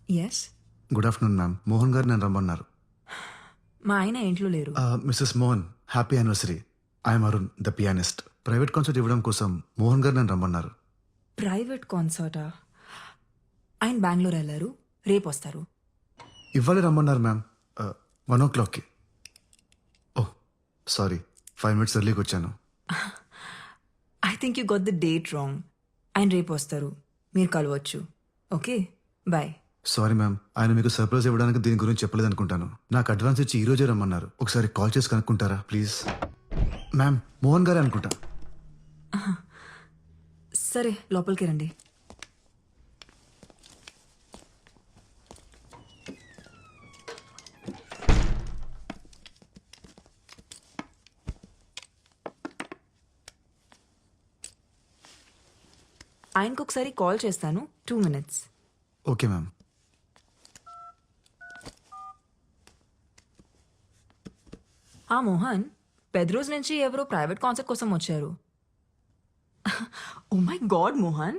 Yes. Good afternoon ma'am. Mohan garu నన్ను రమ్మన్నారు. మా ఆయన ఇంట్లో లేరు. Mrs Mohan, happy anniversary. I'm Arun, the pianist. Private concert ఇవ్వడం కోసం మోహన్ గారు నన్ను రమ్మన్నారు. ప్రైవేట్ కాన్సర్టా? ఆయన బెంగళూరు వెళ్ళారు, రేపు వస్తారు. ఇవ్వాలి రమ్మన్నారు మ్యామ్. 1 o'clockకి. ఓహ్ సారీ, 5 minutes ఎర్లీకి వచ్చాను. I think you got the date wrong. ఆయన రేపు వస్తారు, మీరు కలవచ్చు. Okay, bye. సారీ మ్యామ్, ఆయన మీకు సర్ప్రైజ్ ఇవ్వడానికి దీని గురించి చెప్పలేదు అనుకుంటాను. నాకు అడ్వాన్స్ ఇచ్చి ఈ రోజే రమ్మన్నారు. ఒకసారి కాల్ చేసి కనుక్కుంటారా ప్లీజ్? మ్యామ్, మోహన్ గారే అనుకుంటా. సరే, లోపలికి రండి. ఆయనకు ఒకసారి కాల్ చేస్తాను. 2 minutes. Okay ma'am. ఆ మోహన్, పెద్రోజ్ నుంచి ఎవరో ప్రైవేట్ కాన్సర్ట్ కోసం వచ్చారు. ఓ మై గాడ్ మోహన్,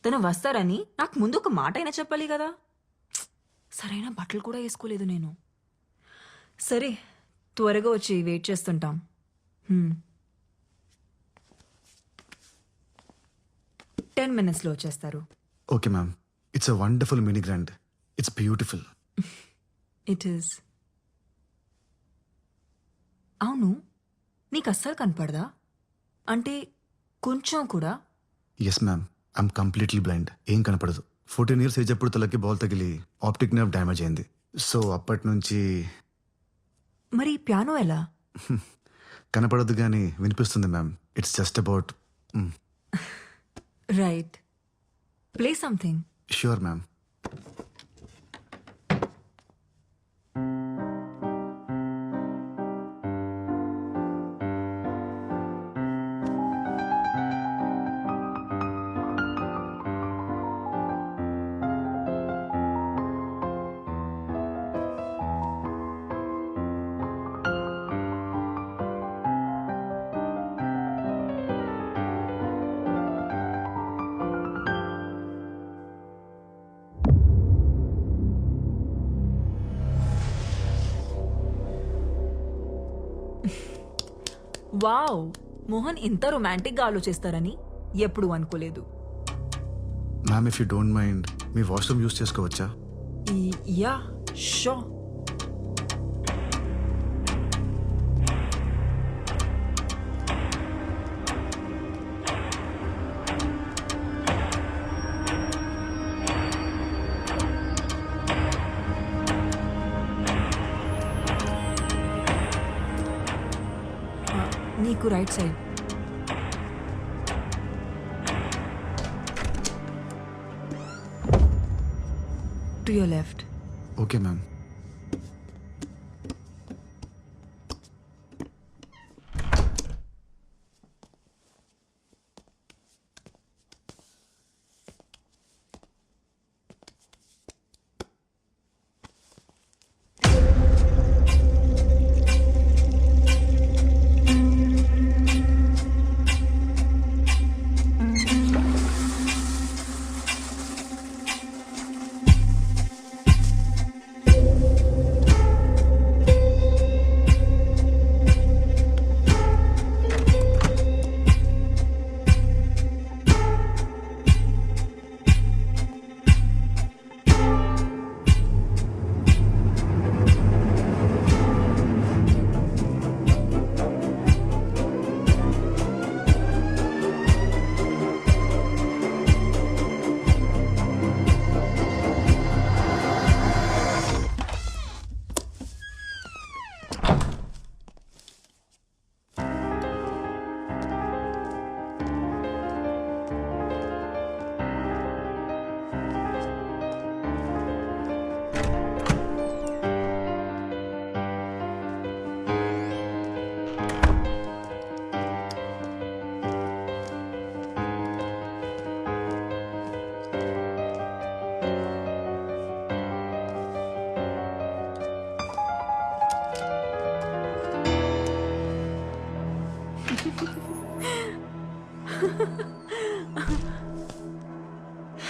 తను వస్తారని నాకు ముందు ఒక మాట అయినా చెప్పాలి కదా. సరైన బట్టలు కూడా వేసుకోలేదు నేను. సరే, త్వరగా వచ్చి వెయిట్ చేస్తుంటాం. 10 minutesలో వచ్చేస్తారు. Okay ma'am. It's a wonderful mini grand. It's beautiful. It is. అవును, నీకు అస్సలు కనపడదా? అంటే కొంచెం కూడా? Yes ma'am, I'm completely blind. ఏం కనపడదు. 14 years ఏజ్ అప్పుడు తలకి బాల్ తగిలి ఆప్టిక్ నర్వ్ డ్యామేజ్ అయింది. సో అప్పటి నుంచి మరి పియానో ఎలా? కనపడదు కానీ వినిపిస్తుంది ma'am. It's just about. Right, play something. Sure ma'am. Wow, Mohan ఇంత రొమాంటిక్గా ఆలోచిస్తారని ఎప్పుడు అనుకోలేదు. Ma'am, if you don't mind me washroom use చేసుకోవచ్చా? Yeah, sure. నీకు right side. To your left. Okay ma'am.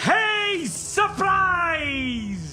Hey, surprise!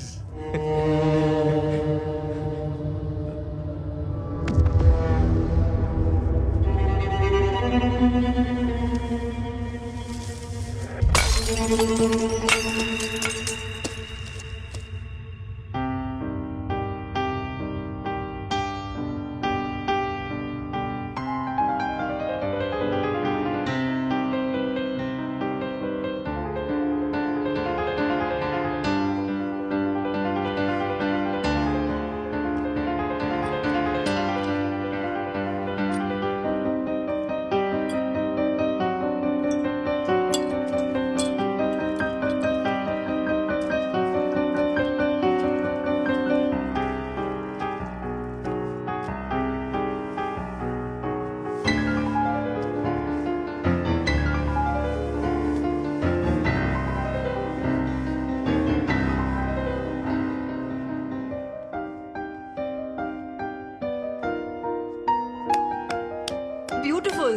Beautiful.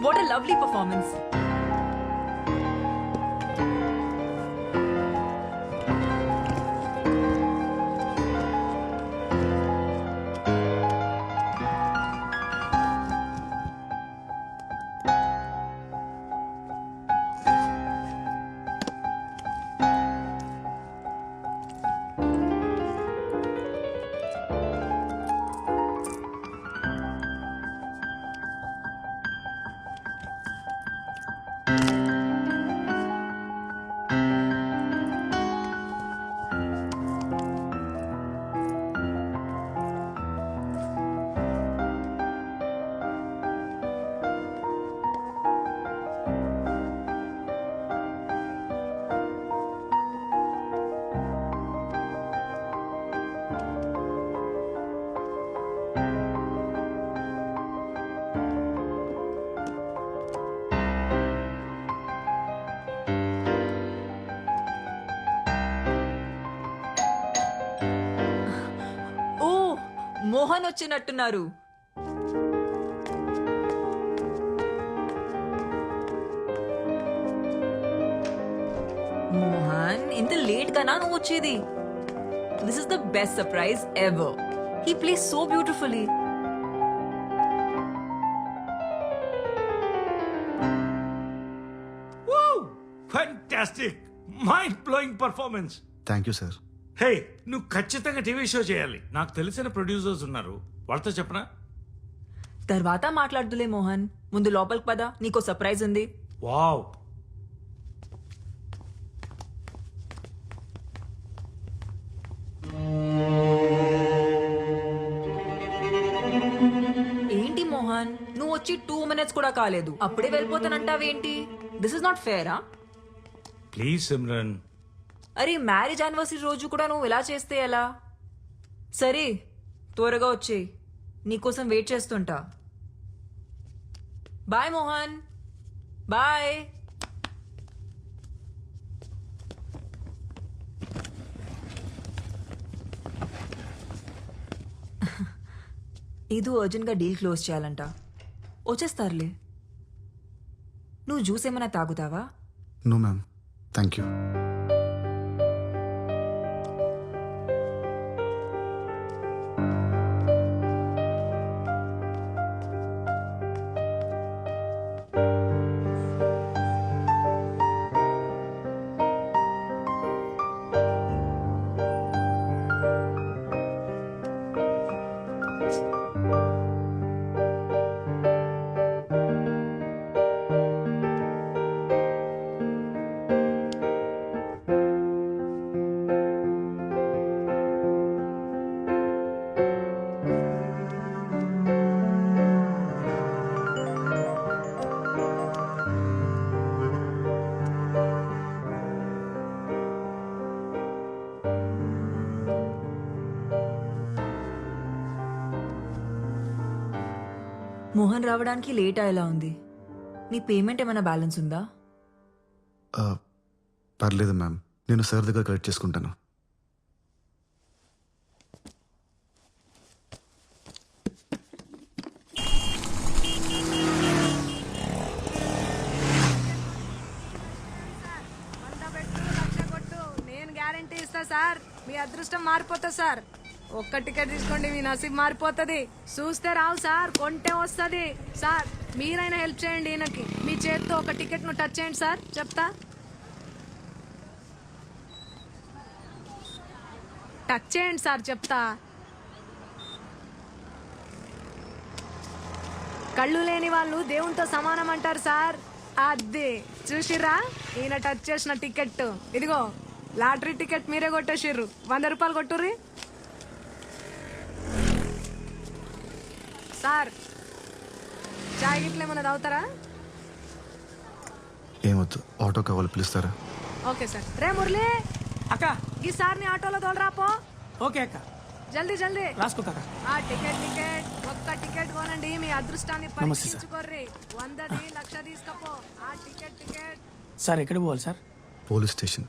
What a lovely performance. ఓ, మోహన్ వచ్చినట్టున్నారు. మోహన్, ఇంత లేట్ గానా నువ్వు వచ్చేది? This is the best surprise ever. He plays so beautifully. Fantastic, mind blowing performance. Thank you sir. Hey, నువ్వు ఖచ్చితంగా TV show చేయాలి. నాకు తెలిసిన ప్రొడ్యూసర్స్ ఉన్నారు, వాళ్ళతో చెప్పనా? తర్వాత మాట్లాడుతులే మోహన్, ముందు లోపలికి పద, నీకో సర్ప్రైజ్ ఉంది. వావ్. ఏంటి మోహన్, నువ్వు వచ్చి 2 minutes కూడా కాలేదు, అప్పుడే వెళ్ళిపోతానంటావేంటి? దిస్ ఇస్ నాట్ ఫేరా? ప్లీజ్ సిమ్రన్. అరే, మ్యారేజ్ యానివర్సరీ రోజు కూడా నువ్వు ఇలా చేస్తే ఎలా? సరే, త్వరగా వచ్చేయ్, నీకోసం వెయిట్ చేస్తుంటా. Bye Mohan, bye. ఏదో అర్జెంట్గా డీల్ క్లోజ్ చేయాలంట. వచ్చేస్తారులే. నువ్వు జ్యూస్ ఏమైనా తాగుతావా? No ma'am, thank you. Mohan రావడానికి లేట్ అయ్యేలా ఉంది. నీ పేమెంట్ ఏమైనా బ్యాలెన్స్ ఉందా? పర్లేదు మ్యామ్, నేను సార్ దగ్గర కలెక్ట్ చేసుకుంటాను. నేను గ్యారంటీ ఇస్తా సార్, మీ అదృష్టం మారిపోతా సార్. ఒక్క టికెట్ తీసుకోండి, మీ నసీబ్ మారిపోతుంది. చూస్తే రావు సార్, కొంటే వస్తుంది సార్. మీరైనా హెల్ప్ చేయండి ఈయనకి. మీ చేత్తో ఒక టికెట్ ను టచ్ చేయండి సార్, చెప్తా. టచ్ చేయండి సార్, చెప్తా. కళ్ళు లేని వాళ్ళు దేవునితో సమానం అంటారు సార్. అదే చూసిర్రా, ఈయన టచ్ చేసిన టికెట్ ఇదిగో. లాటరీ టికెట్ మీరే కొట్టేసిర్రు. 100 రూపాయలు కొట్టుర్రి సార్. చాయ్ గిట్ల ఏమన్నా తాగుతారా? ఏమొద్దు, ఆటో కావాలి, పిలుస్తారా? Okay sir. రే మురళి, అక్క ఈ సార్ని ఆటోలో తోలరాపో. ఓకే అక్క జల్దీ జల్దీ. రాసుకోక ఆ టికెట్ ఒక్క టికెట్ కొనండి, మీ అదృష్టాన్ని నమస్తే సార్. పరీక్షించుకోర్రి. 100ది 1,00,000 తీసుకపో. ఆ టికెట్ సార్ ఎక్కడ పోవాలి సార్? Police station.